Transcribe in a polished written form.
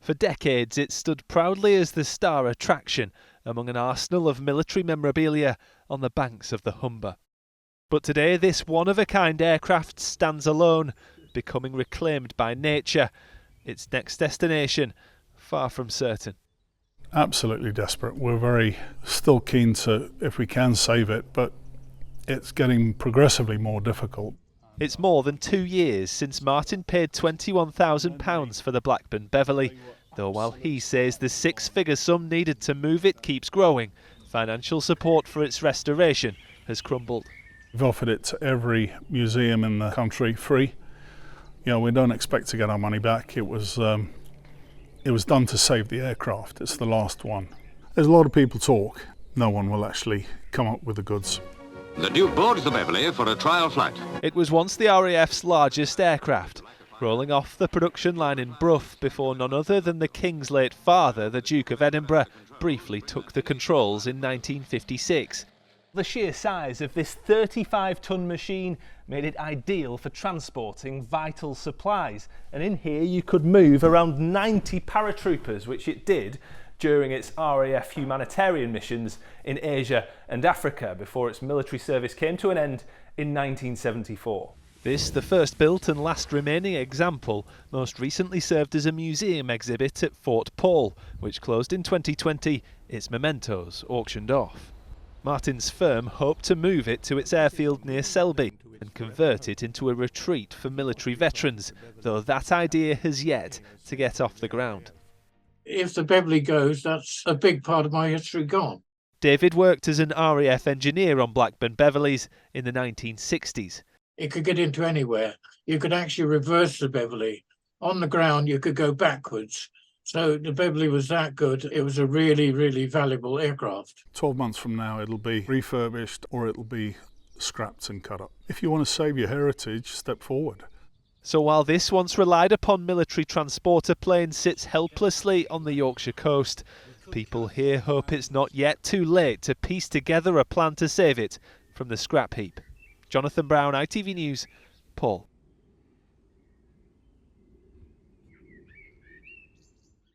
For decades it stood proudly as the star attraction among an arsenal of military memorabilia on the banks of the Humber. But today this one-of-a-kind aircraft stands alone, becoming reclaimed by nature. Its next destination, far from certain. Absolutely desperate. We're still keen to, if we can, save it, but it's getting progressively more difficult. It's more than 2 years since Martyn paid £21,000 for the Blackburn Beverley, though while he says the six-figure sum needed to move it keeps growing, financial support for its restoration has crumbled. We've offered it to every museum in the country free. You know, we don't expect to get our money back. It was done to save the aircraft. It's the last one. There's a lot of people talk. No one will actually come up with the goods. The Duke boards the Beverley for a trial flight. It was once the RAF's largest aircraft, rolling off the production line in Brough before none other than the King's late father, the Duke of Edinburgh, briefly took the controls in 1956. The sheer size of this 35-ton machine made it ideal for transporting vital supplies, and in here you could move around 90 paratroopers, which it did during its RAF humanitarian missions in Asia and Africa before its military service came to an end in 1974. This, the first built and last remaining example, most recently served as a museum exhibit at Fort Paull, which closed in 2020, its mementos auctioned off. Martyn's firm hoped to move it to its airfield near Selby and convert it into a retreat for military veterans, though that idea has yet to get off the ground. If the Beverley goes, that's a big part of my history gone. David worked as an RAF engineer on Blackburn Beverleys in the 1960s. It could get into anywhere. You could actually reverse the Beverley. On the ground, you could go backwards. So the Beverley was that good. It was a really, really valuable aircraft. 12 months from now, it'll be refurbished or it'll be scrapped and cut up. If you want to save your heritage, step forward. So while this once relied upon military transporter plane sits helplessly on the Yorkshire coast, people here hope it's not yet too late to piece together a plan to save it from the scrap heap. Jonathan Brown, ITV News, Paull.